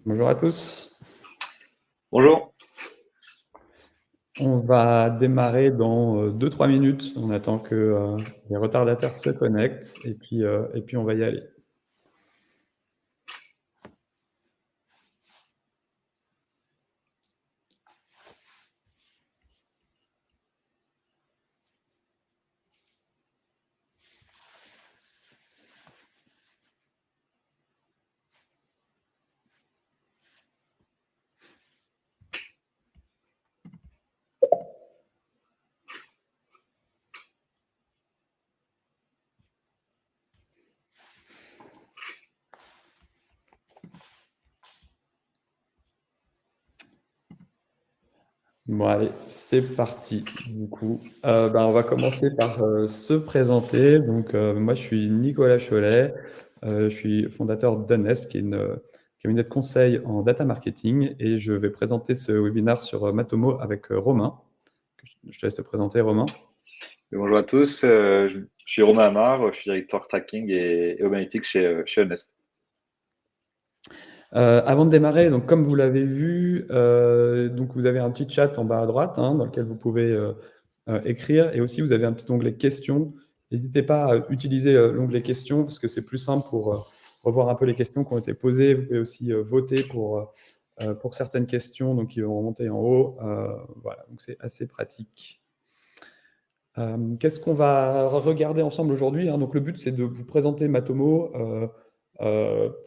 Bonjour à tous. Bonjour. On va démarrer dans 2-3 minutes. On attend que les retardataires se connectent et puis on va y aller. Bon allez, c'est parti. Du coup, on va commencer par se présenter. Donc, moi, je suis Nicolas Cholet. Je suis fondateur d'Honest, qui est une cabinet de conseil en data marketing, et je vais présenter ce webinaire sur Matomo avec Romain. Je te laisse te présenter, Romain. Bonjour à tous. Je suis Romain Amar, je suis directeur tracking et analytics chez Honest. Avant de démarrer, donc comme vous l'avez vu, donc vous avez un petit chat en bas à droite, hein, dans lequel vous pouvez écrire, et aussi vous avez un petit onglet questions. N'hésitez pas à utiliser l'onglet questions, parce que c'est plus simple pour revoir un peu les questions qui ont été posées. Vous pouvez aussi voter pour certaines questions, donc qui vont remonter en haut. Voilà, donc c'est assez pratique. Qu'est-ce qu'on va regarder ensemble aujourd'hui, hein? Donc le but, c'est de vous présenter Matomo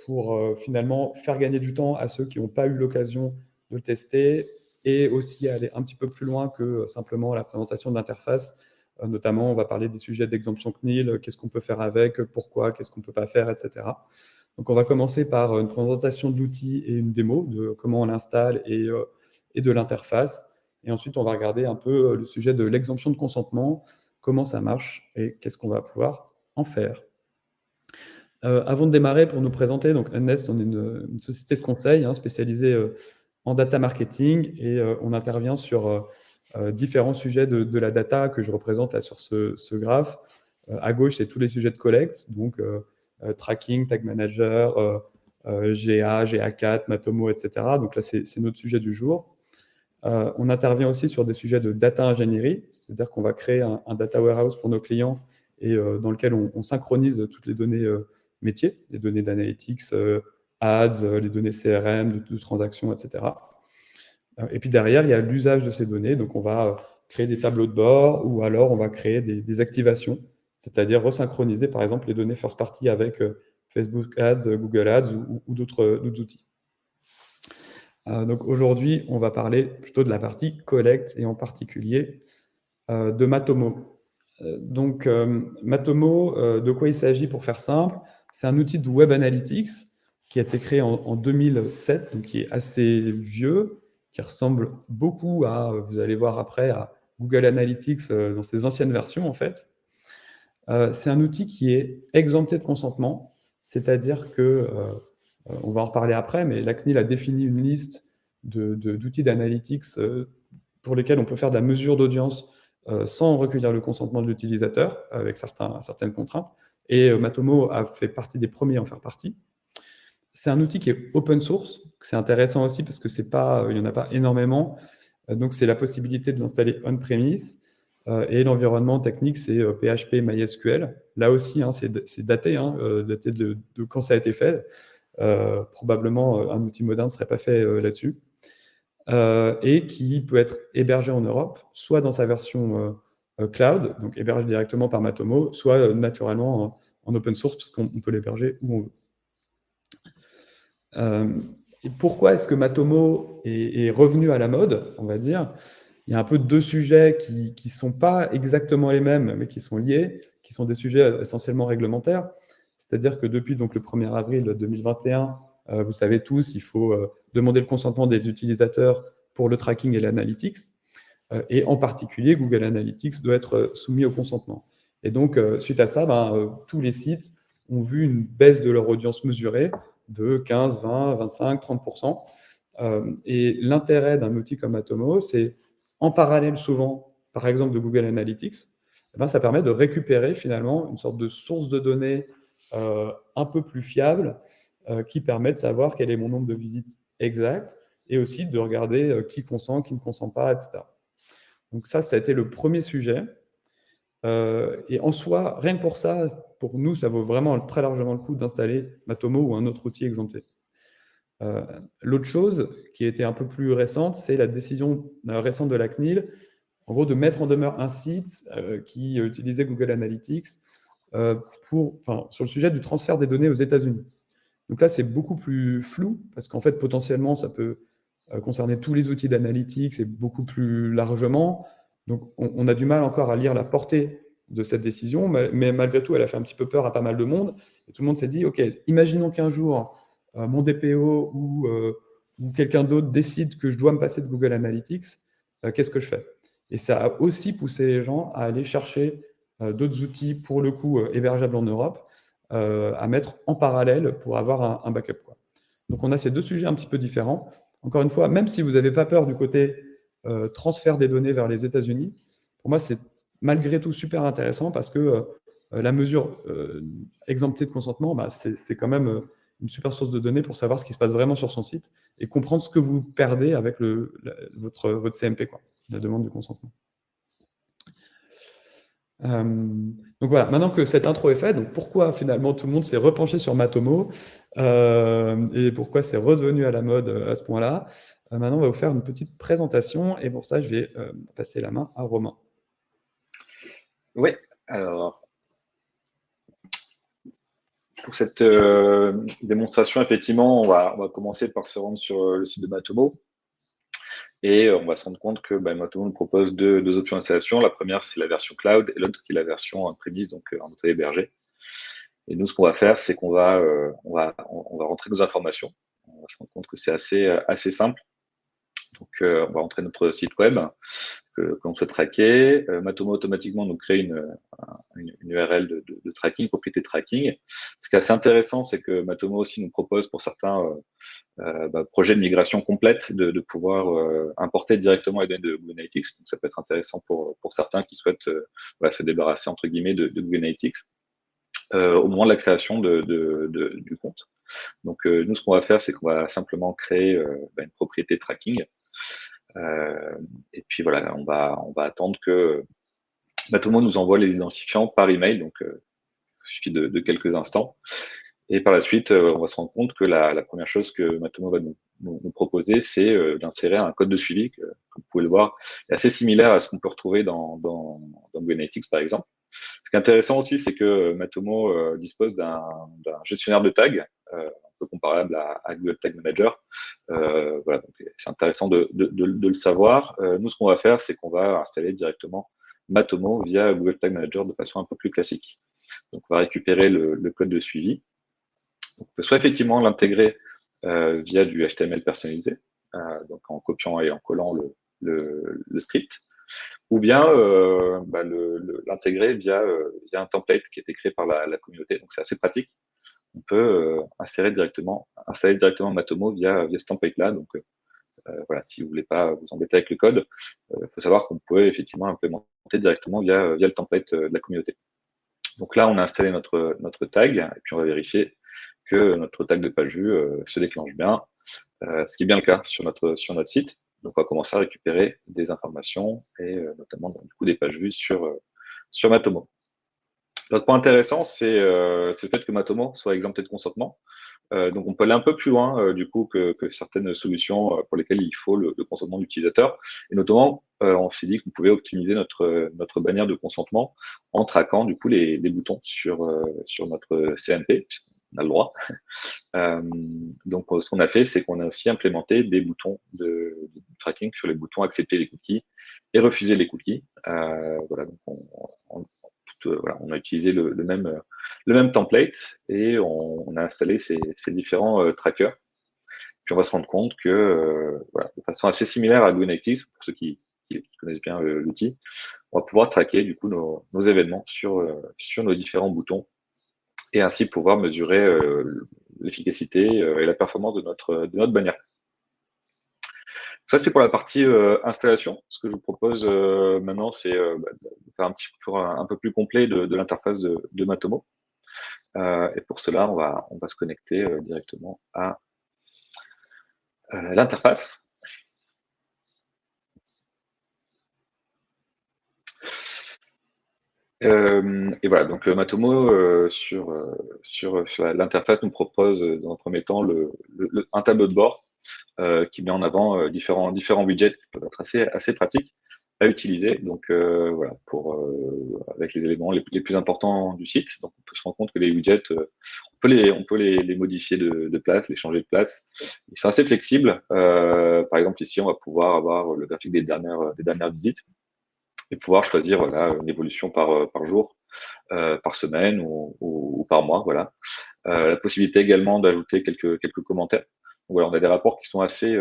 pour finalement faire gagner du temps à ceux qui n'ont pas eu l'occasion de le tester, et aussi aller un petit peu plus loin que simplement la présentation de l'interface. Notamment, on va parler des sujets d'exemption CNIL, qu'est-ce qu'on peut faire avec, pourquoi, qu'est-ce qu'on ne peut pas faire, etc. Donc on va commencer par une présentation de l'outil et une démo de comment on l'installe et de l'interface. Et ensuite, on va regarder un peu le sujet de l'exemption de consentement, comment ça marche et qu'est-ce qu'on va pouvoir en faire. Avant de démarrer, pour nous présenter, donc Nest, on est une société de conseil spécialisée en data marketing, et on intervient sur différents sujets de la data que je représente là sur ce graphe. À gauche, c'est tous les sujets de collecte, donc tracking, tag manager, GA, GA4, Matomo, etc. Donc là, c'est notre sujet du jour. On intervient aussi sur des sujets de data ingénierie, c'est-à-dire qu'on va créer un data warehouse pour nos clients, et dans lequel on synchronise toutes les données métiers, les données d'analytics, ads, les données CRM, de transactions, etc. Et puis derrière, il y a l'usage de ces données. Donc on va créer des tableaux de bord, ou alors on va créer des activations, c'est-à-dire resynchroniser par exemple les données first party avec Facebook Ads, Google Ads ou d'autres outils. Donc aujourd'hui, on va parler plutôt de la partie collecte, et en particulier de Matomo. Donc Matomo, de quoi il s'agit pour faire simple? C'est un outil de Web Analytics qui a été créé en 2007, donc qui est assez vieux, qui ressemble beaucoup à, vous allez voir après, à Google Analytics dans ses anciennes versions en fait. C'est un outil qui est exempté de consentement, c'est-à-dire que, on va en reparler après, mais la CNIL a défini une liste d'outils d'analytics pour lesquels on peut faire de la mesure d'audience sans recueillir le consentement de l'utilisateur, avec certaines contraintes. Et Matomo a fait partie des premiers à en faire partie. C'est un outil qui est open source, c'est intéressant aussi parce que il n'y en a pas énormément. Donc c'est la possibilité de l'installer on-premise, et l'environnement technique, c'est PHP MySQL. Là aussi, c'est daté, daté de quand ça a été fait. Probablement, un outil moderne ne serait pas fait là-dessus. Et qui peut être hébergé en Europe, soit dans sa version cloud, donc hébergé directement par Matomo, soit naturellement en open source, puisqu'on peut l'héberger où on veut. Et pourquoi est-ce que Matomo est revenu à la mode, on va dire? Il y a un peu deux sujets qui ne sont pas exactement les mêmes, mais qui sont liés, qui sont des sujets essentiellement réglementaires. C'est-à-dire que depuis donc, le 1er avril 2021, vous savez tous, il faut demander le consentement des utilisateurs pour le tracking et l'analytics. Et en particulier, Google Analytics doit être soumis au consentement. Et donc, suite à ça, tous les sites ont vu une baisse de leur audience mesurée de 15, 20, 25, 30%. Et l'intérêt d'un outil comme Atomo, c'est en parallèle souvent, par exemple de Google Analytics, ça permet de récupérer finalement une sorte de source de données un peu plus fiable, qui permet de savoir quel est mon nombre de visites exact, et aussi de regarder qui consent, qui ne consent pas, etc. Donc ça a été le premier sujet. Et en soi, rien que pour ça, pour nous, ça vaut vraiment très largement le coup d'installer Matomo ou un autre outil exempté. L'autre chose qui était un peu plus récente, c'est la décision récente de la CNIL, en gros, de mettre en demeure un site qui utilisait Google Analytics sur le sujet du transfert des données aux États-Unis. Donc là, c'est beaucoup plus flou, parce qu'en fait, potentiellement, ça peut concerner tous les outils d'analytics et beaucoup plus largement. Donc, on a du mal encore à lire la portée de cette décision, mais malgré tout, elle a fait un petit peu peur à pas mal de monde. Et tout le monde s'est dit, OK, imaginons qu'un jour, mon DPO ou quelqu'un d'autre décide que je dois me passer de Google Analytics, qu'est-ce que je fais? Et ça a aussi poussé les gens à aller chercher d'autres outils, pour le coup, hébergeables en Europe, à mettre en parallèle pour avoir un backup, quoi. Donc on a ces deux sujets un petit peu différents. Encore une fois, même si vous n'avez pas peur du côté transfert des données vers les États-Unis, pour moi, c'est malgré tout super intéressant parce que la mesure exemptée de consentement, bah, c'est quand même une super source de données pour savoir ce qui se passe vraiment sur son site et comprendre ce que vous perdez avec votre CMP, quoi, la demande de consentement. Donc voilà, maintenant que cette intro est faite, donc pourquoi finalement tout le monde s'est repenché sur Matomo et pourquoi c'est redevenu à la mode à ce point-là, maintenant on va vous faire une petite présentation et pour ça je vais passer la main à Romain. Oui, alors pour cette démonstration, effectivement, on va commencer par se rendre sur le site de Matomo. Et on va se rendre compte que Matomo nous propose deux options d'installation. La première, c'est la version cloud, et l'autre qui est la version on-premise, donc en hôtel hébergé. Et nous, ce qu'on va faire, c'est qu'on va, on va rentrer nos informations. On va se rendre compte que c'est assez simple. Donc, on va rentrer notre site web que l'on souhaite traquer. Matomo automatiquement nous crée une URL de tracking, propriété de tracking. Ce qui est assez intéressant, c'est que Matomo aussi nous propose pour certains projets de migration complète de pouvoir importer directement les données de Google Analytics. Donc, ça peut être intéressant pour certains qui souhaitent se débarrasser entre guillemets de Google Analytics au moment de la création du compte. Donc, nous, ce qu'on va faire, c'est qu'on va simplement créer une propriété de tracking. Et puis voilà, on va attendre que Matomo nous envoie les identifiants par email, donc il suffit de quelques instants. Et par la suite, on va se rendre compte que la première chose que Matomo va nous proposer, c'est d'insérer un code de suivi, que vous pouvez le voir, est assez similaire à ce qu'on peut retrouver dans Google Analytics, par exemple. Ce qui est intéressant aussi, c'est que Matomo dispose d'un gestionnaire de tags, un peu comparable à Google Tag Manager. Voilà, donc c'est intéressant de le savoir. Nous, ce qu'on va faire, c'est qu'on va installer directement Matomo via Google Tag Manager de façon un peu plus classique. Donc, on va récupérer le code de suivi. On peut soit effectivement l'intégrer via du HTML personnalisé, donc en copiant et en collant le script, ou bien l'intégrer via un template qui a été créé par la communauté. Donc c'est assez pratique. On peut installer directement Matomo via ce template-là. Donc voilà, si vous voulez pas vous embêter avec le code, il faut savoir qu'on peut effectivement implémenter directement via le template de la communauté. Donc là, on a installé notre tag, et puis on va vérifier que notre tag de page vue se déclenche bien, ce qui est bien le cas sur notre site. Donc on va commencer à récupérer des informations et notamment du coup des pages vues sur Matomo. L'autre point intéressant, c'est le fait que Matomo soit exempté de consentement. Donc on peut aller un peu plus loin du coup que certaines solutions pour lesquelles il faut le consentement de l'utilisateur. Et notamment, on s'est dit qu'on pouvait optimiser notre bannière de consentement en traquant du coup les boutons sur notre CMP, puisqu'on a le droit. Donc ce qu'on a fait, c'est qu'on a aussi implémenté des boutons de tracking sur les boutons accepter les cookies et refuser les cookies. Voilà, donc on a utilisé le même template et on a installé ces différents trackers. Puis on va se rendre compte que de façon assez similaire à Google Analytics, pour ceux qui connaissent bien l'outil, on va pouvoir traquer du coup nos événements sur nos différents boutons et ainsi pouvoir mesurer l'efficacité et la performance de notre bannière. Ça, c'est pour la partie installation. Ce que je vous propose maintenant, c'est de faire un petit tour un peu plus complet de l'interface de Matomo. Et pour cela, on va se connecter directement à L'interface. Et voilà, donc Matomo, sur l'interface, nous propose dans un premier temps un tableau de bord qui met en avant différents widgets qui peuvent être assez pratiques à utiliser. Donc voilà, avec les éléments les plus importants du site. Donc on peut se rendre compte que les widgets, on peut les modifier de place, les changer de place. Ils sont assez flexibles. Par exemple, ici, on va pouvoir avoir le graphique des dernières visites et pouvoir choisir voilà, une évolution par jour, par semaine ou par mois. Voilà. La possibilité également d'ajouter quelques commentaires. Donc voilà, on a des rapports qui sont assez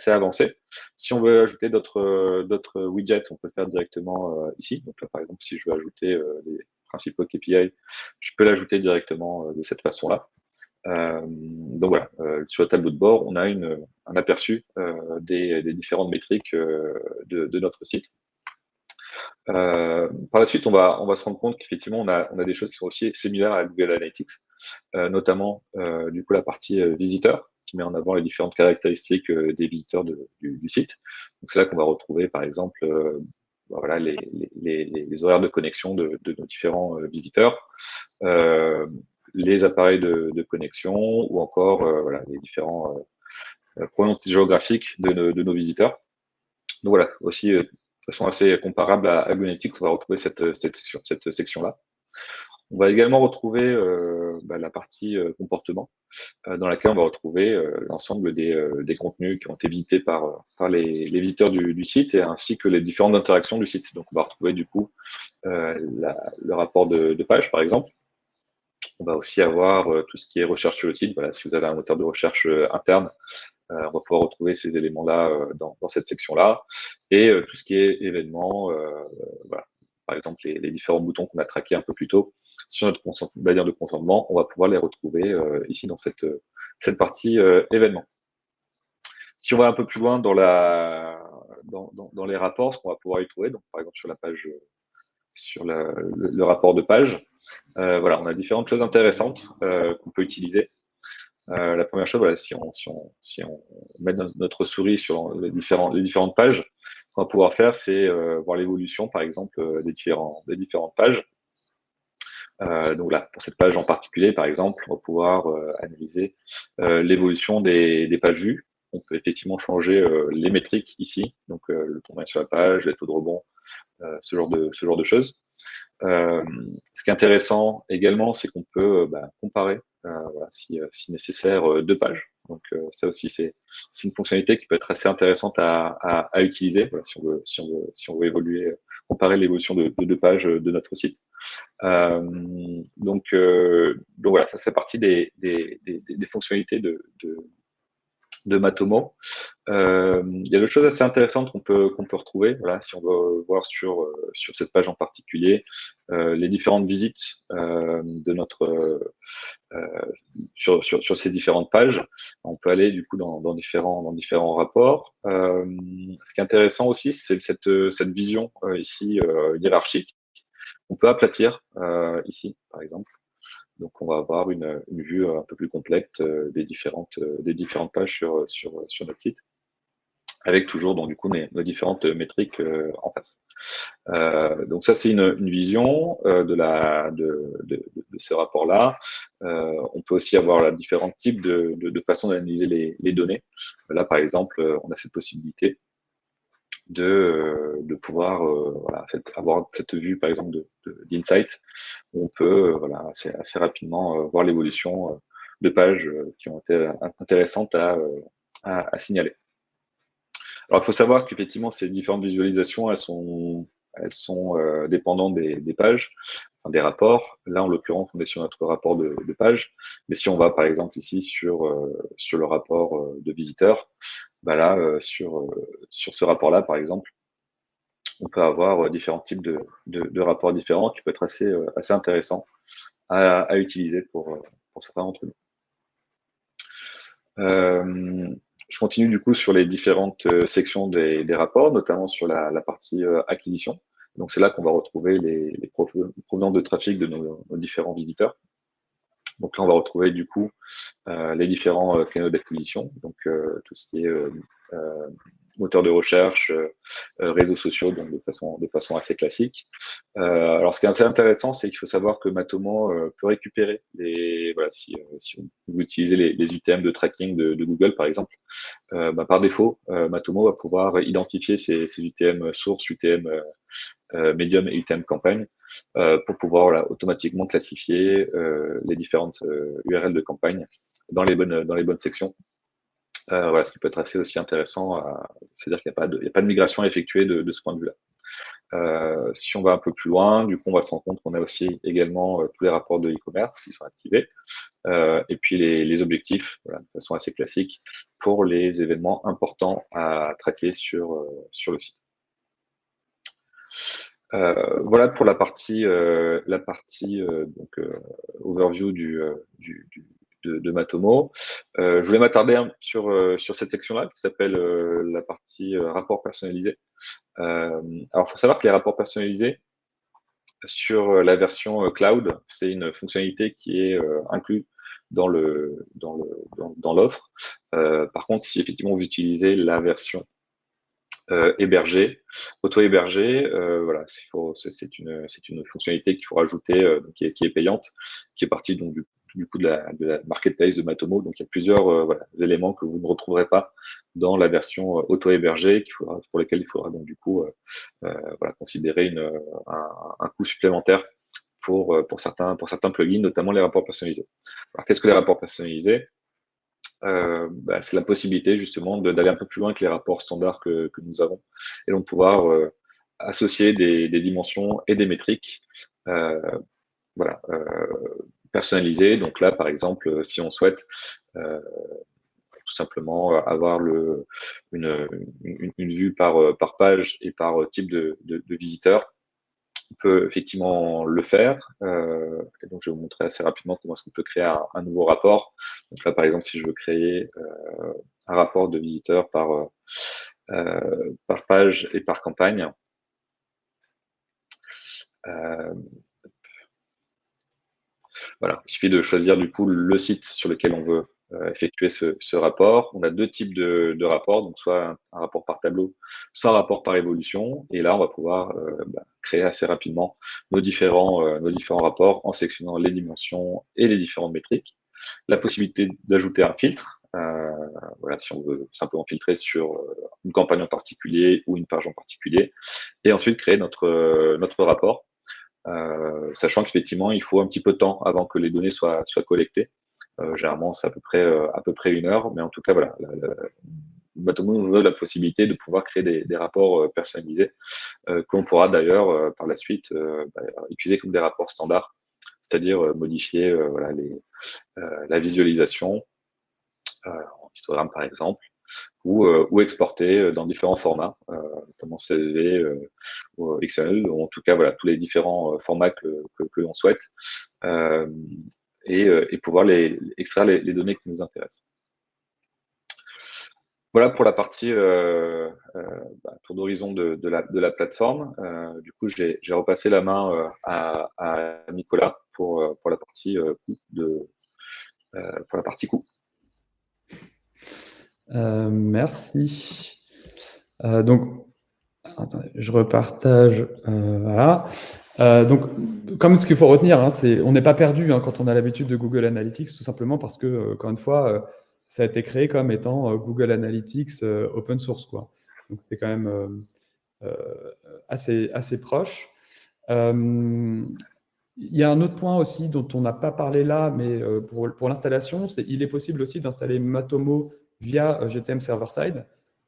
avancés. Si on veut ajouter d'autres widgets, on peut le faire directement ici. Donc là, par exemple, si je veux ajouter les principaux KPI, je peux l'ajouter directement de cette façon-là. Donc voilà, sur le tableau de bord, on a un aperçu des différentes métriques de notre site. Par la suite, on va se rendre compte qu'effectivement, on a des choses qui sont aussi similaires à Google Analytics, notamment du coup la partie visiteur qui met en avant les différentes caractéristiques des visiteurs du site. Donc c'est là qu'on va retrouver par exemple voilà, les horaires de connexion de nos différents visiteurs, les appareils de connexion ou encore voilà, les différents pronostics géographiques de nos visiteurs. Donc voilà, aussi de façon assez comparable à Google Analytics, on va retrouver cette section-là. On va également retrouver la partie comportement, dans laquelle on va retrouver l'ensemble des contenus qui ont été visités par les visiteurs du site et ainsi que les différentes interactions du site. Donc on va retrouver du coup le rapport de page par exemple. On va aussi avoir tout ce qui est recherche sur le site. Voilà, si vous avez un moteur de recherche interne, on va pouvoir retrouver ces éléments-là dans cette section-là. Et tout ce qui est événements, voilà. Par exemple, les différents boutons qu'on a traqués un peu plus tôt sur notre bannière de consentement, on va pouvoir les retrouver ici dans cette partie événements. Si on va un peu plus loin dans les rapports, ce qu'on va pouvoir y trouver, donc par exemple sur la page, sur le rapport de page, voilà, on a différentes choses intéressantes qu'on peut utiliser. La première chose, voilà, si on met notre souris sur les différentes pages, ce qu'on va pouvoir faire, c'est voir l'évolution, par exemple, des différentes pages. Donc là, pour cette page en particulier, par exemple, on va pouvoir analyser l'évolution des pages vues. On peut effectivement changer les métriques ici, donc le temps moyen sur la page, les taux de rebond, ce genre de choses. Ce qui est intéressant également, c'est qu'on peut comparer, voilà, si nécessaire, deux pages. Donc ça aussi, c'est une fonctionnalité qui peut être assez intéressante à utiliser, voilà, si on veut évoluer, comparer l'évolution de deux pages de notre site. Donc voilà, ça fait partie des fonctionnalités de Matomo. Il y a d'autres choses assez intéressantes qu'on peut retrouver. Voilà, si on veut voir sur cette page en particulier les différentes visites de notre sur ces différentes pages, on peut aller du coup dans différents rapports. Ce qui est intéressant aussi, c'est cette vision ici hiérarchique. On peut aplatir ici, par exemple. Donc, on va avoir une vue un peu plus complète des différentes pages sur notre site, avec toujours donc du coup nos différentes métriques en face. Donc ça, c'est une vision de ces rapports-là. On peut aussi avoir différents types de façons d'analyser les données. Là, par exemple, on a cette possibilité de pouvoir voilà, avoir cette vue, par exemple, d'insight, où on peut voilà, assez rapidement voir l'évolution de pages qui ont été intéressantes à signaler. Alors, il faut savoir qu'effectivement, ces différentes visualisations, elles sont dépendantes des pages, enfin, des rapports. Là, en l'occurrence, on est sur notre rapport de page. Mais si on va, par exemple, ici sur le rapport de visiteurs, bah là, sur ce rapport-là, par exemple, on peut avoir différents types de rapports différents qui peuvent être assez intéressants à utiliser pour certains d'entre nous. Je continue du coup sur les différentes sections des rapports, notamment sur la partie acquisition. Donc c'est là qu'on va retrouver les provenances de trafic de nos différents visiteurs. Donc là, on va retrouver du coup les différents canaux d'acquisition, donc tout ce qui est moteur de recherche, réseaux sociaux, donc de façon assez classique. Alors, ce qui est assez intéressant, c'est qu'il faut savoir que Matomo peut récupérer voilà, si vous utilisez les UTM de tracking de Google, par exemple, par défaut, Matomo va pouvoir identifier ces UTM sources, UTM Medium et UTM campagne pour pouvoir voilà, automatiquement classifier les différentes URL de campagne dans les bonnes sections. Voilà, ce qui peut être assez aussi intéressant, c'est-à-dire qu'il n'y a pas de migration à effectuer de ce point de vue-là. Si on va un peu plus loin, du coup, on va se rendre compte qu'on a aussi également tous les rapports de e-commerce qui sont activés, et puis les objectifs, voilà, de façon assez classique, pour les événements importants à traquer sur le site. Voilà pour la partie donc, overview de Matomo. Je voulais m'attarder sur cette section-là qui s'appelle la partie rapport personnalisé. Alors, il faut savoir que les rapports personnalisés sur la version cloud, c'est une fonctionnalité qui est inclue dans l'offre. Par contre, si effectivement vous utilisez la version hébergé, auto-hébergé, voilà, c'est une fonctionnalité qu'il faut rajouter, qui est payante, qui est partie donc du coup de la marketplace de Matomo. Donc il y a plusieurs voilà, éléments que vous ne retrouverez pas dans la version auto-hébergée, pour lesquels il faudra donc du coup voilà, considérer un coût supplémentaire pour certains plugins, notamment les rapports personnalisés. Alors qu'est-ce que les rapports personnalisés? C'est la possibilité justement d'aller un peu plus loin que les rapports standards que nous avons, et donc pouvoir associer des dimensions et des métriques voilà, personnalisées. Donc là, par exemple, si on souhaite tout simplement avoir une vue par page et par type de visiteur, on peut effectivement le faire. Et donc, je vais vous montrer assez rapidement comment est-ce qu'on peut créer un nouveau rapport. Donc là, par exemple, si je veux créer un rapport de visiteurs par page et par campagne, voilà, il suffit de choisir du coup le site sur lequel on veut effectuer ce rapport. On a deux types de rapports, donc soit un rapport par tableau, soit un rapport par évolution. Et là, on va pouvoir créer assez rapidement nos différents rapports en sélectionnant les dimensions et les différentes métriques. La possibilité d'ajouter un filtre, voilà, si on veut simplement filtrer sur une campagne en particulier ou une page en particulier, et ensuite créer notre rapport. Sachant qu'effectivement, il faut un petit peu de temps avant que les données soient collectées. Généralement, c'est à peu près 1 heure, mais en tout cas, voilà, Matomo nous donne la possibilité de pouvoir créer des rapports personnalisés qu'on pourra d'ailleurs par la suite utiliser comme des rapports standards, c'est-à-dire modifier voilà, la visualisation en histogramme par exemple, ou exporter dans différents formats, notamment CSV ou XML, ou en tout cas voilà, tous les différents formats que l'on souhaite, et pouvoir extraire les données qui nous intéressent. Voilà pour la partie tour d'horizon de la plateforme. Du coup, j'ai repassé la main à Nicolas pour la partie coût. Merci. Donc, attendez, je repartage. Voilà. Donc, comme ce qu'il faut retenir, hein, on n'est pas perdu quand on a l'habitude de Google Analytics, tout simplement parce que, encore une fois, ça a été créé comme étant Google Analytics open source, quoi. Donc, c'est quand même assez proche. Il y a un autre point aussi dont on n'a pas parlé là, mais pour l'installation, il est possible aussi d'installer Matomo via GTM Server-Side.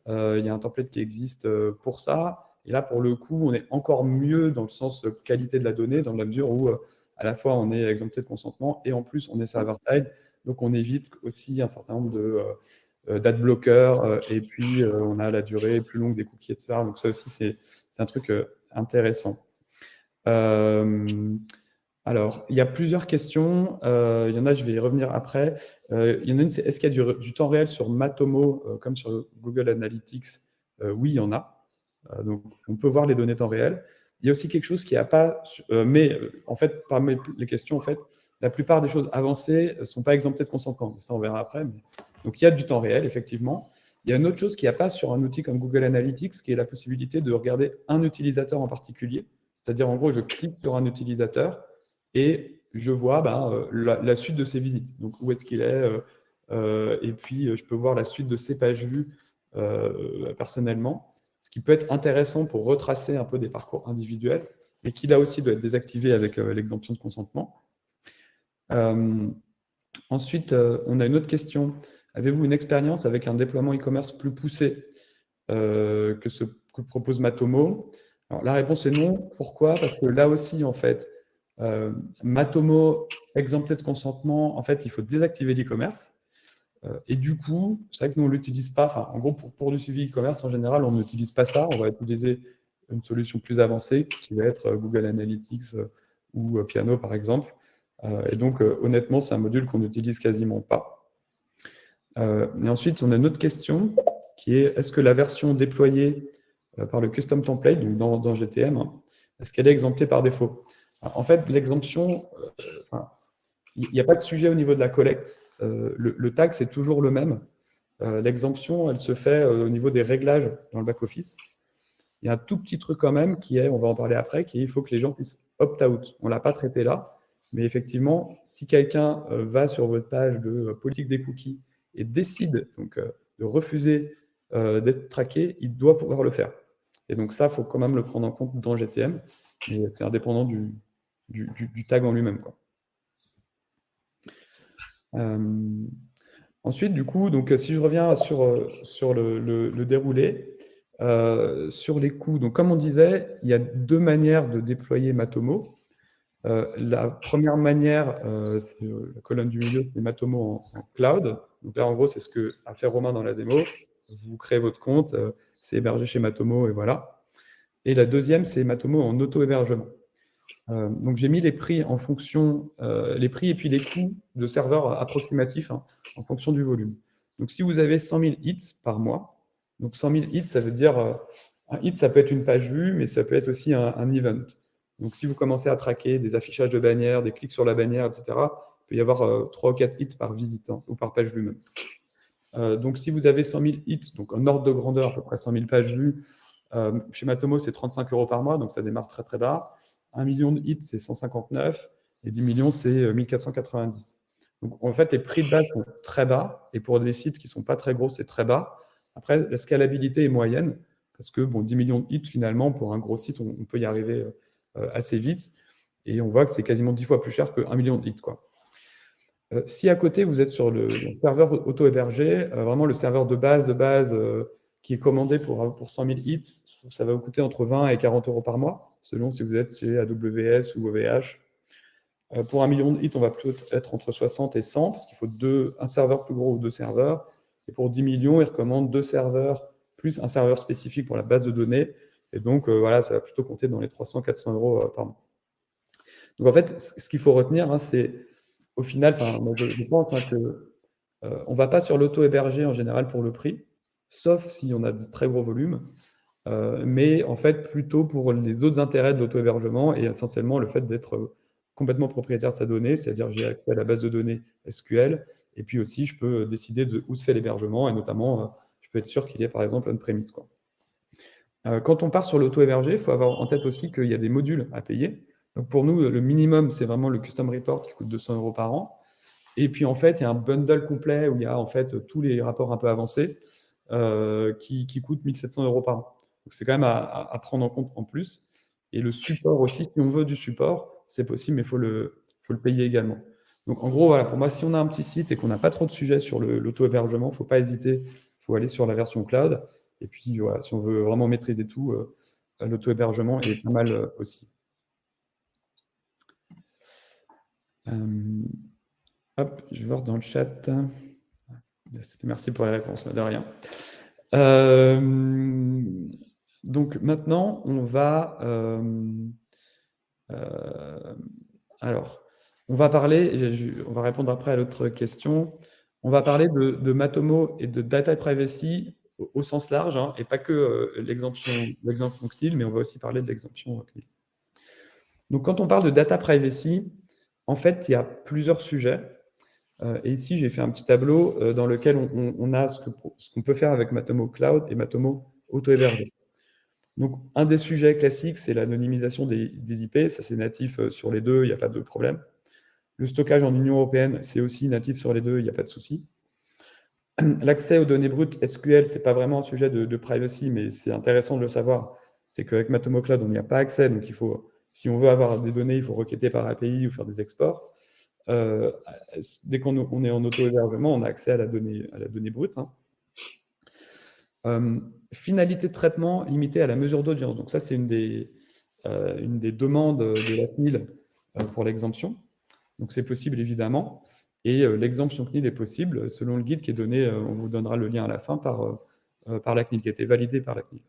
Il y a un template qui existe pour ça. Et là, pour le coup, on est encore mieux dans le sens qualité de la donnée, dans la mesure où à la fois on est exempté de consentement et en plus on est server-side. Donc on évite aussi un certain nombre d'adblockers et puis on a la durée plus longue des cookies, etc. Donc ça aussi, c'est un truc intéressant. Alors, il y a plusieurs questions. Il y en a, je vais y revenir après. Il y en a une, c'est est-ce qu'il y a du temps réel sur Matomo comme sur Google Analytics? Oui, il y en a. Donc, on peut voir les données temps réel. Il y a aussi quelque chose qui n'a pas... en fait, parmi les questions, en fait, la plupart des choses avancées ne sont pas exemptées de consentement. Ça, on verra après. Donc, il y a du temps réel, effectivement. Il y a une autre chose qu'il n'y a pas sur un outil comme Google Analytics, qui est la possibilité de regarder un utilisateur en particulier. C'est-à-dire, en gros, je clique sur un utilisateur et je vois la suite de ses visites. Donc, où est-ce qu'il est, et puis, je peux voir la suite de ses pages vues personnellement, ce qui peut être intéressant pour retracer un peu des parcours individuels, et qui, là aussi, doit être désactivé avec l'exemption de consentement. Ensuite, on a une autre question. Avez-vous une expérience avec un déploiement e-commerce plus poussé que ce que propose Matomo? Alors, la réponse est non. Pourquoi? Parce que là aussi, en fait, Matomo, exempté de consentement, en fait, il faut désactiver l'e-commerce. Et du coup, c'est vrai que nous, on ne l'utilise pas. Enfin, en gros, pour du suivi e-commerce, en général, on n'utilise pas ça. On va utiliser une solution plus avancée, qui va être Google Analytics ou Piano, par exemple. Et donc, honnêtement, c'est un module qu'on n'utilise quasiment pas. Et ensuite, on a une autre question, qui est, est-ce que la version déployée par le custom template, donc dans GTM, est-ce qu'elle est exemptée par défaut? Alors, en fait, l'exemption, il n'y a pas de sujet au niveau de la collecte. Le tag, c'est toujours le même. L'exemption, elle se fait au niveau des réglages dans le back-office. Il y a un tout petit truc quand même qui est, on va en parler après, qui est il faut que les gens puissent opt-out. On ne l'a pas traité là, mais effectivement, si quelqu'un va sur votre page de politique des cookies et décide donc, de refuser d'être traqué, il doit pouvoir le faire. Et donc ça, il faut quand même le prendre en compte dans GTM, mais c'est indépendant du tag en lui-même, quoi. Ensuite, du coup, donc, si je reviens sur le déroulé, sur les coûts, donc, comme on disait, il y a deux manières de déployer Matomo. La première manière, c'est la colonne du milieu, c'est Matomo en cloud. Donc là, en gros, c'est ce qu'a fait Romain dans la démo. Vous créez votre compte, c'est hébergé chez Matomo, et voilà. Et la deuxième, c'est Matomo en auto-hébergement. Donc j'ai mis les prix en fonction, les prix et puis les coûts de serveurs approximatifs en fonction du volume. Donc si vous avez 100 000 hits par mois, donc 100 000 hits, ça veut dire, un hit, ça peut être une page vue, mais ça peut être aussi un event. Donc si vous commencez à traquer des affichages de bannières, des clics sur la bannière, etc., il peut y avoir 3 ou 4 hits par visitant ou par page vue même. Donc si vous avez 100 000 hits, donc en ordre de grandeur, à peu près 100 000 pages vues, chez Matomo, c'est 35 € par mois, donc ça démarre très très bas. 1 million de hits, c'est 159, et 10 millions, c'est 1490. Donc, en fait, les prix de base sont très bas, et pour des sites qui ne sont pas très gros, c'est très bas. Après, la scalabilité est moyenne, parce que 10 millions de hits, finalement, pour un gros site, on peut y arriver assez vite, et on voit que c'est quasiment 10 fois plus cher que 1 million de hits, quoi. Si à côté, vous êtes sur le serveur auto-hébergé, vraiment le serveur de base, qui est commandé pour 100 000 hits, ça va vous coûter entre 20 et 40 € par mois, selon si vous êtes chez AWS ou OVH. Pour 1 million de hits, on va plutôt être entre 60 et 100, parce qu'il faut un serveur plus gros ou 2 serveurs. Et pour 10 millions, ils recommandent 2 serveurs plus un serveur spécifique pour la base de données. Et donc, voilà, ça va plutôt compter dans les 300-400 € par mois. Donc, en fait, ce qu'il faut retenir, c'est, au final, moi, je pense que on ne va pas sur l'auto-hébergé en général pour le prix, sauf si on a de très gros volumes, mais en fait plutôt pour les autres intérêts de l'auto-hébergement, et essentiellement le fait d'être complètement propriétaire de sa donnée, c'est-à-dire j'ai accès à la base de données SQL, et puis aussi je peux décider de où se fait l'hébergement, et notamment je peux être sûr qu'il y ait par exemple on-premise, quoi. Quand on part sur l'auto-hébergé, il faut avoir en tête aussi qu'il y a des modules à payer. Donc pour nous, le minimum, c'est vraiment le custom report qui coûte 200 € par an. Et puis en fait, il y a un bundle complet où il y a en fait tous les rapports un peu avancés qui coûtent 1 700 € par an. Donc c'est quand même à prendre en compte en plus. Et le support aussi, si on veut du support, c'est possible, mais il faut le payer également. Donc en gros, voilà, pour moi, si on a un petit site et qu'on n'a pas trop de sujets sur l'auto-hébergement, il ne faut pas hésiter, il faut aller sur la version cloud. Et puis voilà, si on veut vraiment maîtriser tout, l'auto-hébergement est pas mal aussi. Hop, je vais voir dans le chat. Merci pour les réponses, de rien. Donc maintenant, on va on va parler, on va répondre après à l'autre question. On va parler de Matomo et de data privacy au sens large, hein, et pas que l'exemption CNIL, mais on va aussi parler de l'exemption CNIL. Donc, quand on parle de data privacy, en fait, il y a plusieurs sujets. Et ici, j'ai fait un petit tableau dans lequel on a ce qu'on peut faire avec Matomo Cloud et Matomo auto-hébergé. Donc, un des sujets classiques, c'est l'anonymisation des IP. Ça, c'est natif sur les deux, il n'y a pas de problème. Le stockage en Union européenne, c'est aussi natif sur les deux, il n'y a pas de souci. L'accès aux données brutes SQL, ce n'est pas vraiment un sujet de privacy, mais c'est intéressant de le savoir. C'est qu'avec Matomo Cloud, on n'y a pas accès. Donc, si on veut avoir des données, il faut requêter par API ou faire des exports. Dès qu'on est en auto-hébergement, on a accès à la donnée brute. Hein. Finalité de traitement limitée à la mesure d'audience. Donc ça, c'est une des demandes de la CNIL pour l'exemption. Donc c'est possible, évidemment. Et l'exemption CNIL est possible selon le guide qui est donné, on vous donnera le lien à la fin, par la CNIL, qui a été validé par la CNIL.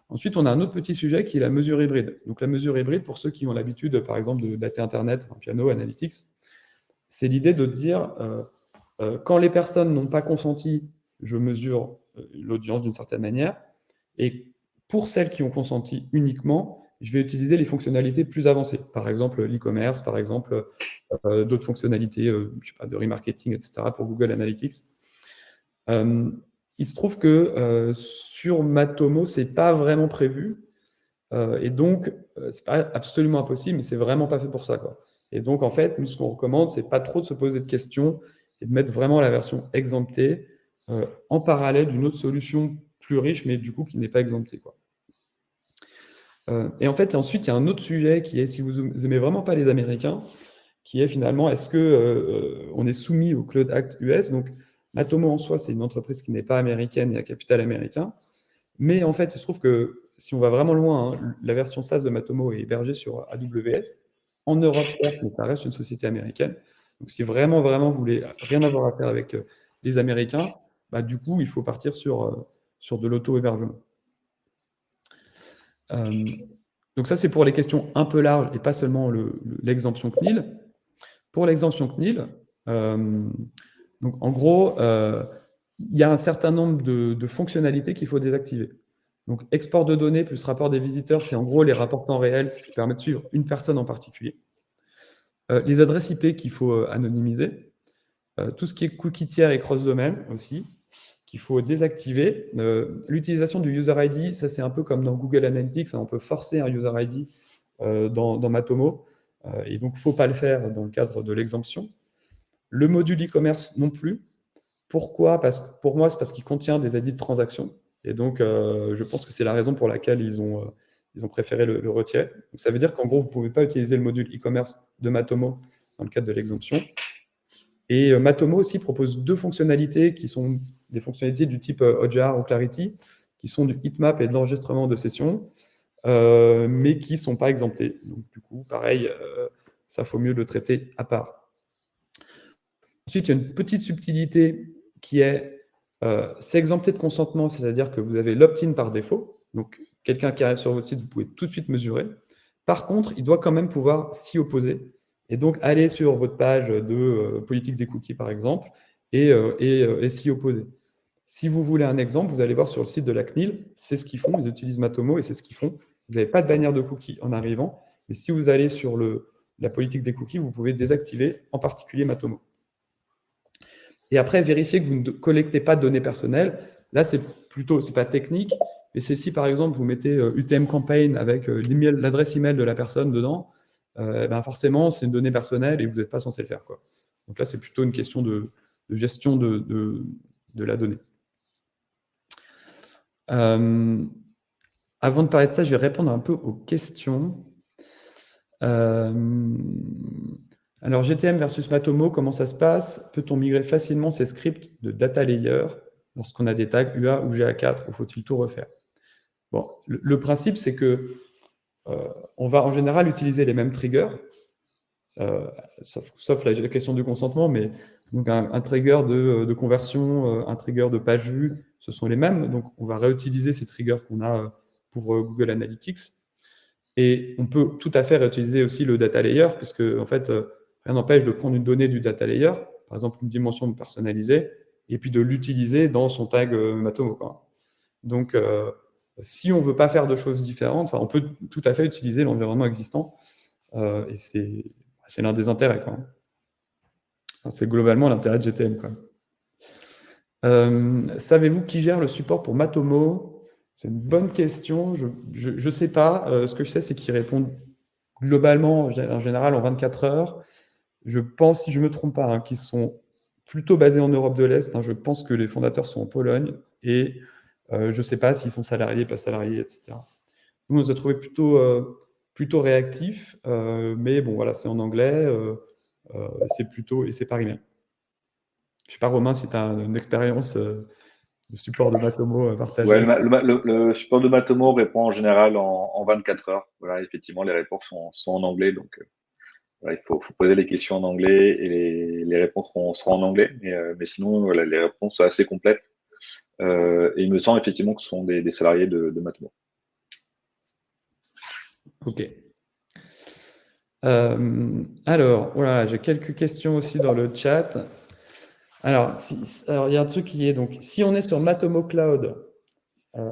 Ensuite, on a un autre petit sujet qui est la mesure hybride. Donc la mesure hybride, pour ceux qui ont l'habitude, par exemple, de dater Internet, Piano, Analytics, c'est l'idée de dire, quand les personnes n'ont pas consenti, je mesure l'audience d'une certaine manière, et pour celles qui ont consenti uniquement, je vais utiliser les fonctionnalités plus avancées, par exemple l'e-commerce, par exemple d'autres fonctionnalités, je sais pas, de remarketing, etc., pour Google Analytics. Il se trouve que sur Matomo, c'est pas vraiment prévu, et donc c'est pas absolument impossible, mais c'est vraiment pas fait pour ça, quoi. Et donc en fait, nous ce qu'on recommande, c'est pas trop de se poser de questions et de mettre vraiment la version exemptée en parallèle d'une autre solution plus riche, mais du coup qui n'est pas exemptée, quoi. Et en fait, ensuite, il y a un autre sujet qui est, si vous aimez vraiment pas les Américains, qui est finalement, est-ce que on est soumis au Cloud Act US? Donc, Matomo en soi, c'est une entreprise qui n'est pas américaine et à capital américain. Mais en fait, il se trouve que si on va vraiment loin, hein, la version SaaS de Matomo est hébergée sur AWS. En Europe, certes, mais ça reste une société américaine. Donc, si vraiment, vraiment, vous voulez rien avoir à faire avec les Américains, bah, du coup, il faut partir sur de l'auto-hébergement. Donc ça, c'est pour les questions un peu larges et pas seulement l'exemption CNIL. Pour l'exemption CNIL, donc en gros, il y a un certain nombre de fonctionnalités qu'il faut désactiver. Donc export de données plus rapport des visiteurs, c'est en gros les rapports temps réel, c'est ce qui permet de suivre une personne en particulier. Les adresses IP qu'il faut anonymiser. Tout ce qui est cookie tiers et cross-domaine aussi, qu'il faut désactiver. L'utilisation du user ID, ça c'est un peu comme dans Google Analytics, hein, on peut forcer un user ID dans Matomo, et donc il ne faut pas le faire dans le cadre de l'exemption. Le module e-commerce non plus. Pourquoi? Pour moi, c'est parce qu'il contient des ID de transaction, et donc je pense que c'est la raison pour laquelle ils ont préféré le retirer. Donc, ça veut dire qu'en gros, vous ne pouvez pas utiliser le module e-commerce de Matomo dans le cadre de l'exemption. Et Matomo aussi propose deux fonctionnalités qui sont des fonctionnalités du type Hotjar ou Clarity, qui sont du heatmap et de l'enregistrement de sessions, mais qui ne sont pas exemptées. Donc du coup, pareil, ça faut mieux le traiter à part. Ensuite, il y a une petite subtilité qui est, c'est exempté de consentement, c'est-à-dire que vous avez l'opt-in par défaut. Donc quelqu'un qui arrive sur votre site, vous pouvez tout de suite mesurer. Par contre, il doit quand même pouvoir s'y opposer. Et donc, aller sur votre page de politique des cookies, par exemple, et s'y opposer. Si vous voulez un exemple, vous allez voir sur le site de la CNIL, c'est ce qu'ils font, ils utilisent Matomo et c'est ce qu'ils font. Vous n'avez pas de bannière de cookies en arrivant, mais si vous allez sur la politique des cookies, vous pouvez désactiver en particulier Matomo. Et après, vérifier que vous ne collectez pas de données personnelles. Là, c'est pas technique, mais c'est si par exemple vous mettez UTM Campaign avec l'adresse email de la personne dedans, ben forcément, c'est une donnée personnelle et vous n'êtes pas censé le faire, quoi. Donc là, c'est plutôt une question de gestion de la donnée. Avant de parler de ça, je vais répondre un peu aux questions. Alors, GTM versus Matomo, comment ça se passe? Peut-on migrer facilement ces scripts de data layer lorsqu'on a des tags UA ou GA4 ou faut-il tout refaire? Bon, le principe, c'est que on va en général utiliser les mêmes triggers, sauf la question du consentement, mais donc un trigger de conversion, un trigger de page vue, ce sont les mêmes. Donc, on va réutiliser ces triggers qu'on a pour Google Analytics. Et on peut tout à fait réutiliser aussi le data layer, puisque en fait, rien n'empêche de prendre une donnée du data layer, par exemple une dimension personnalisée, et puis de l'utiliser dans son tag Matomo, quoi. Donc, si on ne veut pas faire de choses différentes, on peut tout à fait utiliser l'environnement existant, et c'est l'un des intérêts, quoi. Enfin, c'est globalement l'intérêt de GTM, quoi. Savez-vous qui gère le support pour Matomo? C'est une bonne question. Je ne sais pas. Ce que je sais, c'est qu'ils répondent globalement, en général, en 24 heures. Je pense, si je ne me trompe pas, qu'ils sont plutôt basés en Europe de l'Est. Je pense que les fondateurs sont en Pologne. Et je ne sais pas s'ils sont salariés, pas salariés, etc. Nous, on s'est trouvé plutôt réactifs. Mais bon, voilà, c'est en anglais. C'est plutôt... Et c'est par email. Je ne sais pas, Romain, si tu as une expérience de support de Matomo partagée. Ouais, le support de Matomo répond en général en 24 heures. Voilà, effectivement, les réponses sont en anglais, donc voilà, il faut poser les questions en anglais et les réponses seront en anglais. Mais sinon, voilà, les réponses sont assez complètes. Et il me semble effectivement que ce sont des salariés de Matomo. Ok. Alors, voilà, j'ai quelques questions aussi dans le chat. Alors, il y a un truc qui est donc, si on est sur Matomo Cloud,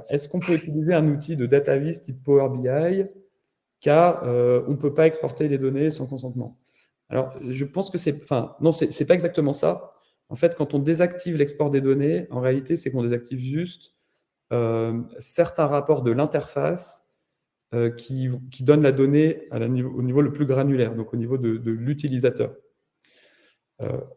est-ce qu'on peut utiliser un outil de data vis type Power BI, car on ne peut pas exporter les données sans consentement? Alors, je pense que non, c'est pas exactement ça. En fait, quand on désactive l'export des données, en réalité, c'est qu'on désactive juste certains rapports de l'interface qui donnent la donnée au niveau le plus granulaire, donc au niveau de l'utilisateur.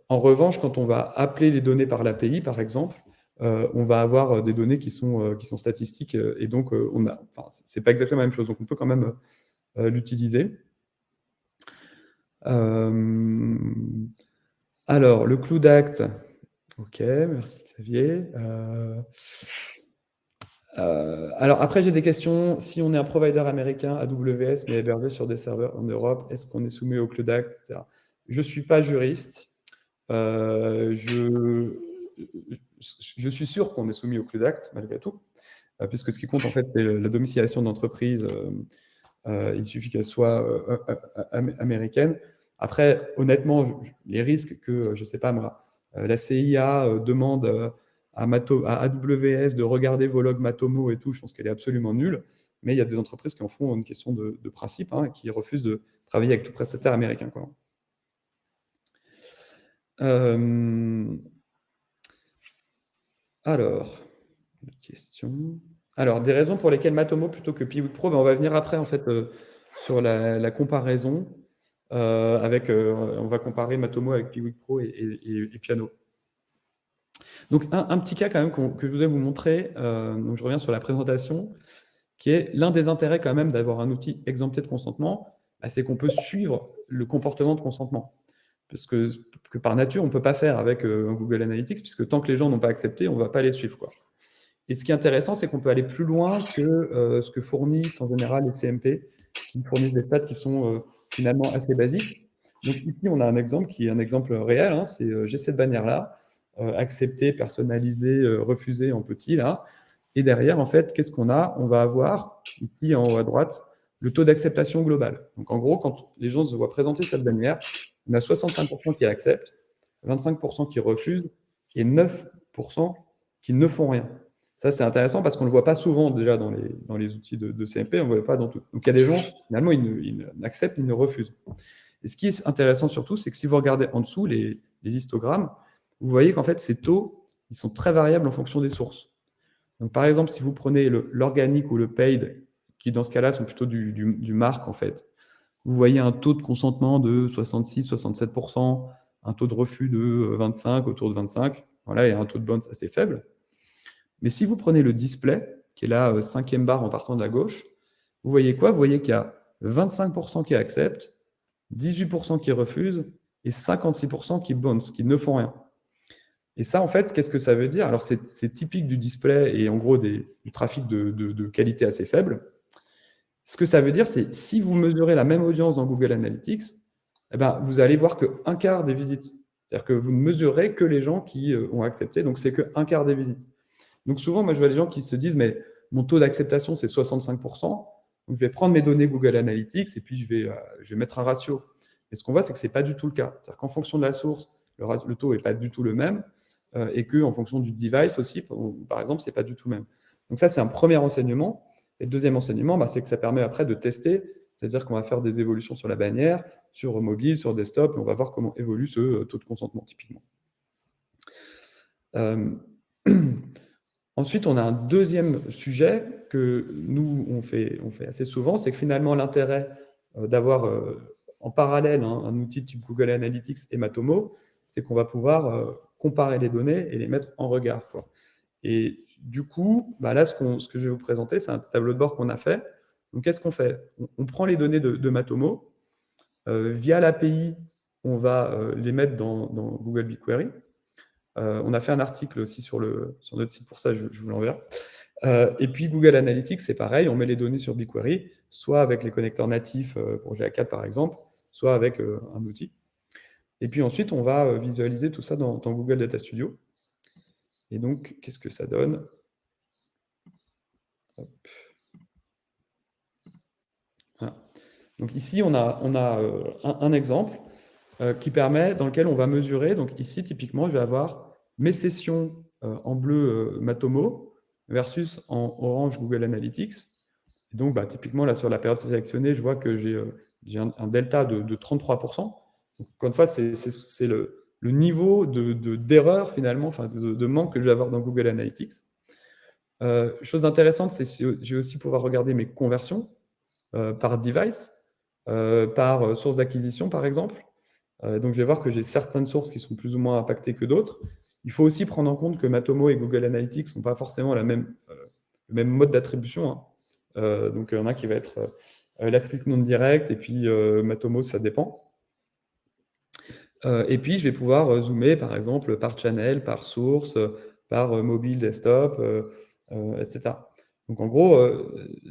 En revanche, quand on va appeler les données par l'API, par exemple, on va avoir des données qui sont statistiques, et donc c'est pas exactement la même chose. Donc on peut quand même l'utiliser. Alors, le Cloud Act. Ok, merci Xavier. Alors après, j'ai des questions. Si on est un provider américain, AWS, mais hébergé sur des serveurs en Europe, est-ce qu'on est soumis au Cloud Act, etc. Je ne suis pas juriste. Je suis sûr qu'on est soumis au Cloud Act, malgré tout, puisque ce qui compte, en fait, c'est la domiciliation d'entreprise. Il suffit qu'elle soit américaine. Après, honnêtement, les risques que, je ne sais pas moi, la CIA demande à AWS de regarder vos logs Matomo et tout, je pense qu'elle est absolument nulle. Mais il y a des entreprises qui en font une question de principe, et qui refusent de travailler avec tout prestataire américain, quoi. Alors, question. Alors, des raisons pour lesquelles Matomo plutôt que Piwik Pro, on va venir après en fait sur la comparaison on va comparer Matomo avec Piwik Pro et Piano. Donc un petit cas quand même que je voudrais vous montrer, donc je reviens sur la présentation, qui est l'un des intérêts quand même d'avoir un outil exempté de consentement, c'est qu'on peut suivre le comportement de consentement. Parce que par nature, on ne peut pas faire avec Google Analytics, puisque tant que les gens n'ont pas accepté, on ne va pas les suivre, quoi. Et ce qui est intéressant, c'est qu'on peut aller plus loin que ce que fournissent en général les CMP, qui fournissent des stats qui sont finalement assez basiques. Donc ici, on a un exemple qui est un exemple réel, c'est j'ai cette bannière-là, accepté, personnalisé, refusé en petit, là. Et derrière, en fait, qu'est-ce qu'on a? On va avoir, ici en haut à droite, le taux d'acceptation global. Donc en gros, quand les gens se voient présenter cette bannière, on a 65% qui acceptent, 25% qui refusent et 9% qui ne font rien. Ça, c'est intéressant parce qu'on ne le voit pas souvent déjà dans les outils de CMP, on ne le voit pas dans tout. Donc il y a des gens, finalement, ils acceptent, ils ne refusent. Et ce qui est intéressant surtout, c'est que si vous regardez en dessous les histogrammes, vous voyez qu'en fait, ces taux, ils sont très variables en fonction des sources. Donc par exemple, si vous prenez l'organique ou le paid, qui dans ce cas-là sont plutôt du marque en fait, vous voyez un taux de consentement de 66-67%, un taux de refus de 25, autour de 25, voilà, et un taux de bounce assez faible. Mais si vous prenez le display, qui est là, 5e barre en partant de la gauche, vous voyez quoi? Vous voyez qu'il y a 25% qui acceptent, 18% qui refusent et 56% qui bounce, qui ne font rien. Et ça, en fait, qu'est-ce que ça veut dire? Alors, c'est typique du display et en gros du trafic de qualité assez faible. Ce que ça veut dire, c'est si vous mesurez la même audience dans Google Analytics, vous allez voir qu'un quart des visites. C'est-à-dire que vous ne mesurez que les gens qui ont accepté, donc c'est qu'un quart des visites. Donc souvent, moi, je vois des gens qui se disent, mais mon taux d'acceptation, c'est 65%, donc je vais prendre mes données Google Analytics et puis je vais mettre un ratio. Et ce qu'on voit, c'est que ce n'est pas du tout le cas. C'est-à-dire qu'en fonction de la source, le taux n'est pas du tout le même. et qu'en fonction du device aussi, par exemple, c'est pas du tout le même. Donc ça, c'est un premier enseignement. Et le deuxième enseignement, c'est que ça permet après de tester, c'est-à-dire qu'on va faire des évolutions sur la bannière, sur mobile, sur desktop, et on va voir comment évolue ce taux de consentement typiquement. Ensuite, on a un deuxième sujet que nous, on fait assez souvent, c'est que finalement, l'intérêt d'avoir en parallèle un outil type Google Analytics et Matomo, c'est qu'on va pouvoir comparer les données et les mettre en regard, quoi. Et du coup, là, ce que je vais vous présenter, c'est un tableau de bord qu'on a fait. Donc, qu'est-ce qu'on fait? On prend les données de Matomo. Via l'API, on va les mettre dans Google BigQuery. On a fait un article aussi sur notre site pour ça, je vous l'enverrai. Et puis, Google Analytics, c'est pareil, on met les données sur BigQuery, soit avec les connecteurs natifs pour GA4 par exemple, soit avec un outil. Et puis ensuite, on va visualiser tout ça dans Google Data Studio. Et donc, qu'est-ce que ça donne? Hop. Voilà. Donc ici, on a un exemple qui permet, dans lequel on va mesurer. Donc ici, typiquement, je vais avoir mes sessions en bleu Matomo versus en orange Google Analytics. Et donc, typiquement, là, sur la période sélectionnée, je vois que j'ai un delta de 33%. Donc, encore une fois, c'est le niveau d'erreur, finalement, enfin, de manque que je vais avoir dans Google Analytics. Chose intéressante, c'est que je vais aussi pouvoir regarder mes conversions par device, par source d'acquisition, par exemple. Donc, je vais voir que j'ai certaines sources qui sont plus ou moins impactées que d'autres. Il faut aussi prendre en compte que Matomo et Google Analytics ne sont pas forcément le même mode d'attribution, hein. Donc, il y en a qui va être last click non direct, et puis Matomo, ça dépend. Et puis, je vais pouvoir zoomer, par exemple, par channel, par source, par mobile, desktop, etc. Donc, en gros,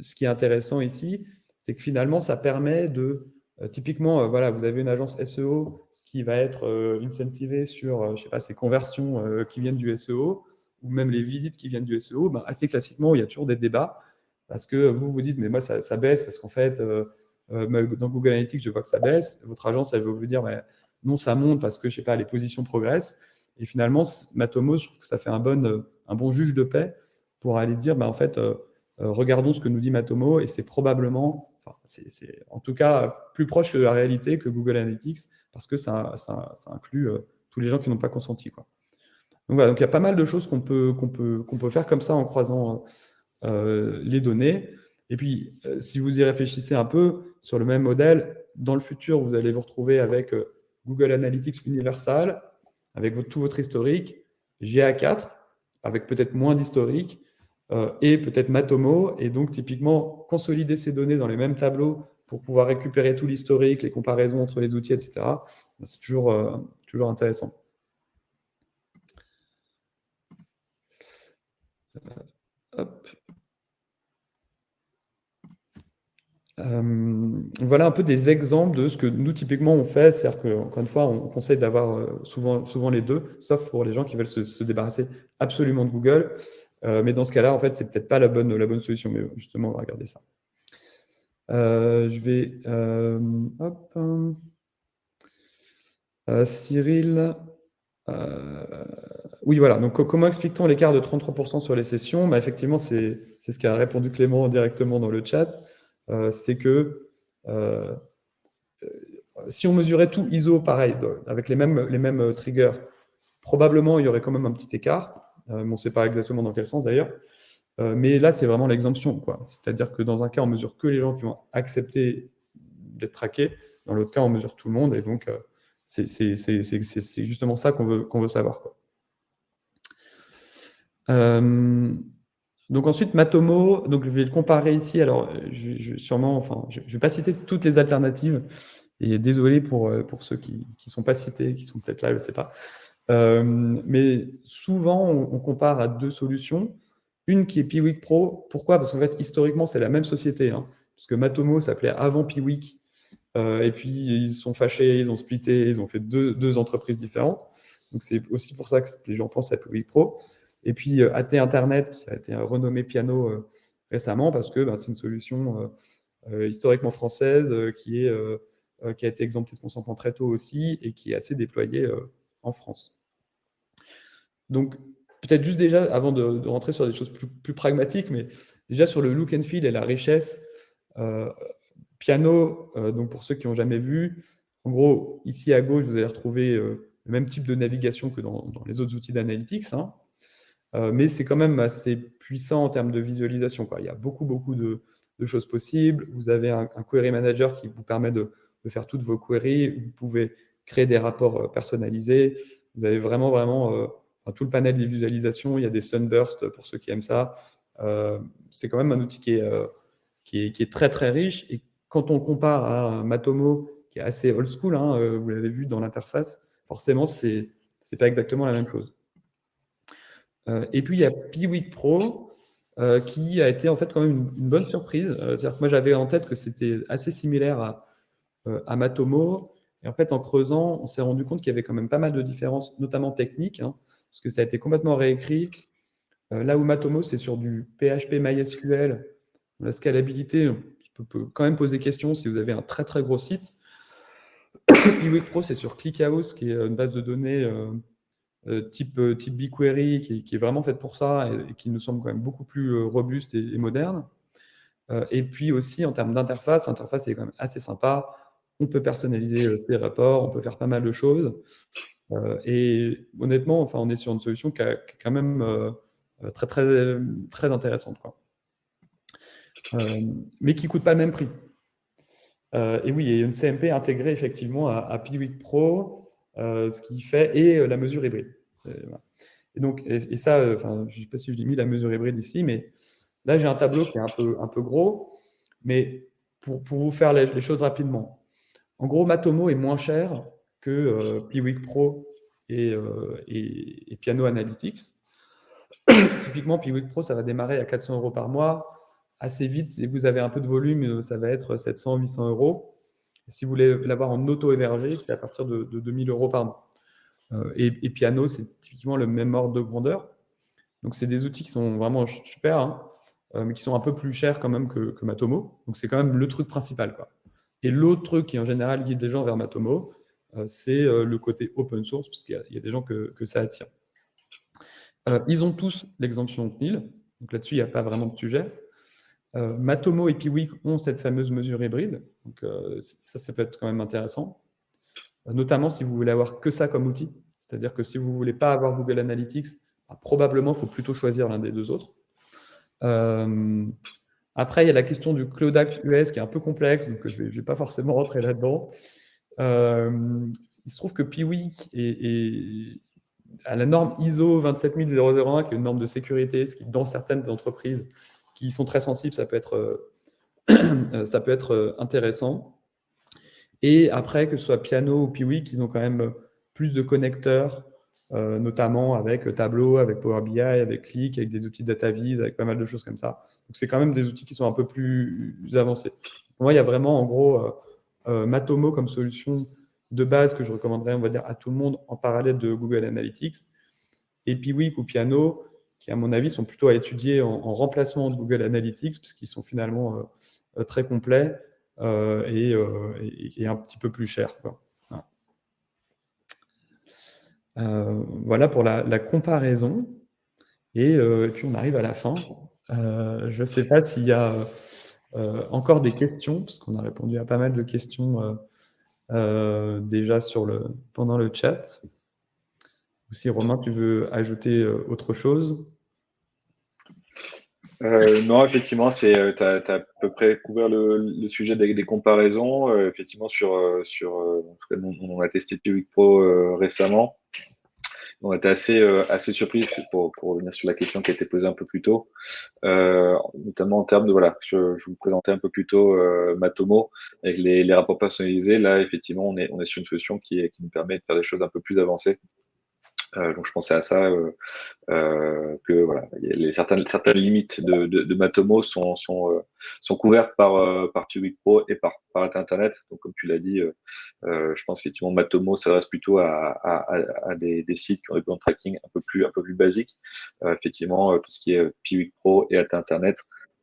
ce qui est intéressant ici, c'est que finalement, ça permet de... typiquement, voilà, vous avez une agence SEO qui va être incentivée sur, je sais pas, ces conversions qui viennent du SEO, ou même les visites qui viennent du SEO. Assez classiquement, il y a toujours des débats, parce que vous vous dites, mais moi, ça baisse, parce qu'en fait, dans Google Analytics, je vois que ça baisse. Votre agence, elle va vous dire, mais non, ça monte parce que, je sais pas, les positions progressent. Et finalement, Matomo, je trouve que ça fait un bon juge de paix pour aller dire, en fait, regardons ce que nous dit Matomo, et c'est probablement, c'est en tout cas plus proche de la réalité que Google Analytics, parce que ça inclut tous les gens qui n'ont pas consenti, quoi. Donc voilà, donc il y a pas mal de choses qu'on peut faire comme ça en croisant les données. Et puis, si vous y réfléchissez un peu, sur le même modèle, dans le futur, vous allez vous retrouver avec Google Analytics Universal, avec tout votre historique, GA4, avec peut-être moins d'historique, et peut-être Matomo, et donc typiquement consolider ces données dans les mêmes tableaux pour pouvoir récupérer tout l'historique, les comparaisons entre les outils, etc. C'est toujours intéressant. Hop. Voilà un peu des exemples de ce que nous, typiquement, on fait. C'est-à-dire qu'encore une fois, on conseille d'avoir souvent les deux, sauf pour les gens qui veulent se débarrasser absolument de Google. Mais dans ce cas-là, en fait, c'est peut-être pas la bonne solution. Mais justement, on va regarder ça. Je vais... hop. Cyril... oui, voilà. Donc, comment explique-t-on l'écart de 33% sur les sessions? Effectivement, c'est ce qu'a répondu Clément directement dans le chat. C'est que si on mesurait tout ISO pareil, avec les mêmes triggers, probablement il y aurait quand même un petit écart. On ne sait pas exactement dans quel sens d'ailleurs. Mais là, c'est vraiment l'exemption, quoi. C'est-à-dire que dans un cas, on mesure que les gens qui vont accepter d'être traqués. Dans l'autre cas, on mesure tout le monde. Et donc, c'est justement ça qu'on veut savoir, quoi. Donc ensuite, Matomo, donc je vais le comparer ici. Alors, je ne vais pas citer toutes les alternatives. Et désolé pour ceux qui ne sont pas cités, qui sont peut-être là, je ne sais pas. Mais souvent, on compare à deux solutions. Une qui est Piwik Pro. Pourquoi? Parce qu'en fait, historiquement, c'est la même société, hein, parce que Matomo s'appelait avant Piwik. Et puis, ils se sont fâchés, ils ont splitté, ils ont fait deux entreprises différentes. Donc, c'est aussi pour ça que les gens pensent à Piwik Pro. Et puis, AT Internet, qui a été renommé Piano récemment, parce que c'est une solution historiquement française qui a été exemptée de consentement très tôt aussi et qui est assez déployée en France. Donc, peut-être juste déjà, avant de rentrer sur des choses plus pragmatiques, mais déjà sur le look and feel et la richesse, Piano, donc pour ceux qui n'ont jamais vu, en gros, ici à gauche, vous allez retrouver le même type de navigation que dans les autres outils d'analytics, hein. Mais c'est quand même assez puissant en termes de visualisation, quoi. Il y a beaucoup de choses possibles. Vous avez un query manager qui vous permet de faire toutes vos queries. Vous pouvez créer des rapports personnalisés. Vous avez vraiment enfin, tout le panel de visualisation. Il y a des sunbursts pour ceux qui aiment ça. C'est quand même un outil qui est très riche. Et quand on compare à un Matomo qui est assez old school, hein, vous l'avez vu dans l'interface, forcément, c'est pas exactement la même chose. Et puis, il y a Piwik Pro, qui a été en fait quand même une bonne surprise. C'est-à-dire que moi, j'avais en tête que c'était assez similaire à Matomo. Et en fait, en creusant, on s'est rendu compte qu'il y avait quand même pas mal de différences, notamment techniques, hein, parce que ça a été complètement réécrit. Là où Matomo, c'est sur du PHP MySQL, la scalabilité peut quand même poser question si vous avez un très gros site. Piwik Pro, c'est sur ClickHouse, qui est une base de données type BigQuery, qui est vraiment faite pour ça et qui nous semble quand même beaucoup plus robuste et moderne. Et puis aussi, en termes d'interface, l'interface est quand même assez sympa. On peut personnaliser les rapports, on peut faire pas mal de choses. Et honnêtement, enfin, on est sur une solution qui est quand même très intéressante, quoi. Mais qui ne coûte pas le même prix. Et oui, il y a une CMP intégrée effectivement à Piwik Pro, ce qui fait, et la mesure hybride. Voilà. Et donc, et ça, enfin, je ne sais pas si je l'ai mis la mesure hybride ici, mais là, j'ai un tableau qui est un peu gros, mais pour vous faire les choses rapidement. En gros, Matomo est moins cher que Piwik Pro et Piano Analytics. Typiquement, Piwik Pro, ça va démarrer à 400 € par mois. Assez vite, si vous avez un peu de volume, ça va être 700-800 €. Si vous voulez l'avoir en auto-hébergé, c'est à partir de 2000 € par mois. Et Piano, c'est typiquement le même ordre de grandeur. Donc, c'est des outils qui sont vraiment super, hein, mais qui sont un peu plus chers quand même que Matomo. Donc, c'est quand même le truc principal, quoi. Et l'autre truc qui, en général, guide les gens vers Matomo, c'est le côté open source, parce qu'il y a des gens que ça attire. Ils ont tous l'exemption CNIL, donc là-dessus, il n'y a pas vraiment de sujet. Matomo et Piwik ont cette fameuse mesure hybride, donc ça peut être quand même intéressant, notamment si vous voulez avoir que ça comme outil, c'est-à-dire que si vous ne voulez pas avoir Google Analytics, probablement, il faut plutôt choisir l'un des deux autres. Après, il y a la question du Cloud Act US qui est un peu complexe, donc je ne vais pas forcément rentrer là-dedans. Il se trouve que Piwik est à la norme ISO 27001, qui est une norme de sécurité, ce qui, dans certaines entreprises qui sont très sensibles, ça peut être intéressant. Et après, que ce soit Piano ou Piwik, ils ont quand même plus de connecteurs, notamment avec Tableau, avec Power BI, avec Qlik, avec des outils de DataVis, avec pas mal de choses comme ça. Donc, c'est quand même des outils qui sont un peu plus avancés. Pour moi, il y a vraiment, en gros, Matomo comme solution de base que je recommanderais, on va dire, à tout le monde en parallèle de Google Analytics. Et Piwik ou Piano, qui, à mon avis, sont plutôt à étudier en remplacement de Google Analytics, parce qu'ils sont finalement très complets et un petit peu plus chers, quoi. Voilà pour la comparaison. Et puis, on arrive à la fin. Je ne sais pas s'il y a encore des questions, parce qu'on a répondu à pas mal de questions déjà pendant le chat. Ou si, Romain, tu veux ajouter autre chose? Non, effectivement, tu as à peu près couvert le sujet des comparaisons. Effectivement, en tout cas, on a testé Piwik Pro récemment. On était assez surpris pour revenir sur la question qui a été posée un peu plus tôt, notamment en termes de, voilà, je vous présentais un peu plus tôt Matomo avec les rapports personnalisés. Là, effectivement, on est sur une solution qui nous permet de faire des choses un peu plus avancées. Donc, je pensais à ça, que voilà, certaines limites de Matomo sont couvertes par Piwik Pro et par Internet. Donc, comme tu l'as dit, je pense qu'effectivement Matomo s'adresse plutôt à des sites qui ont des plans de tracking un peu plus basiques. Effectivement, tout ce qui est Piwik Pro et Internet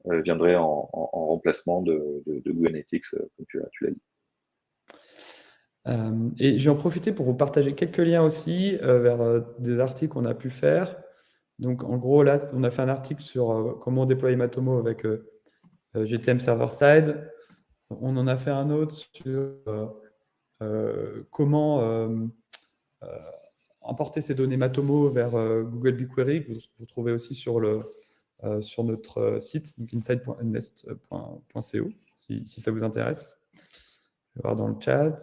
viendrait en remplacement de Google Analytics, comme tu l'as dit. Et je vais en profiter pour vous partager quelques liens aussi vers des articles qu'on a pu faire. Donc, en gros, là, on a fait un article sur comment déployer Matomo avec GTM Server-Side. On en a fait un autre sur comment importer ces données Matomo vers Google BigQuery, que vous trouvez aussi sur notre site, donc inside.nest.co, si ça vous intéresse. Je vais voir dans le chat.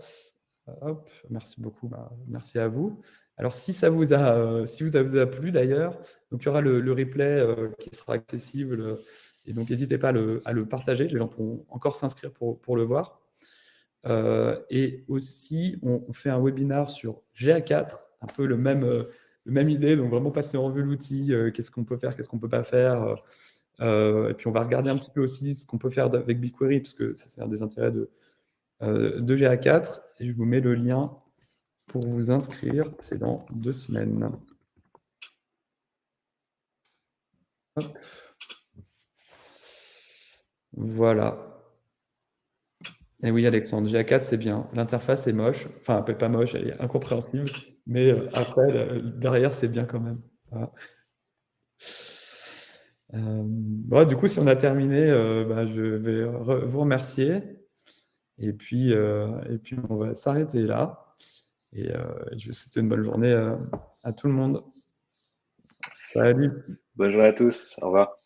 Hop, merci beaucoup, merci à vous. Alors, si ça vous a plu d'ailleurs, donc il y aura le replay qui sera accessible, et donc n'hésitez pas à le partager. Les gens pourront encore s'inscrire pour le voir. Et aussi, on fait un webinar sur GA4, un peu le même idée, donc vraiment passer en revue l'outil, qu'est-ce qu'on peut faire, qu'est-ce qu'on ne peut pas faire. Et puis on va regarder un petit peu aussi ce qu'on peut faire avec BigQuery, parce que ça, c'est un des intérêts de GA4. Et je vous mets le lien pour vous inscrire, c'est dans 2 semaines. Hop. Voilà. Et oui, Alexandre, GA4, c'est bien. L'interface est moche. Enfin, pas moche, elle est incompréhensible. Mais après, derrière, c'est bien quand même. Voilà. Du coup, si on a terminé, je vais vous remercier. Et puis on va s'arrêter là. Et je vais souhaiter une bonne journée à tout le monde. Salut. Bonne journée à tous. Au revoir.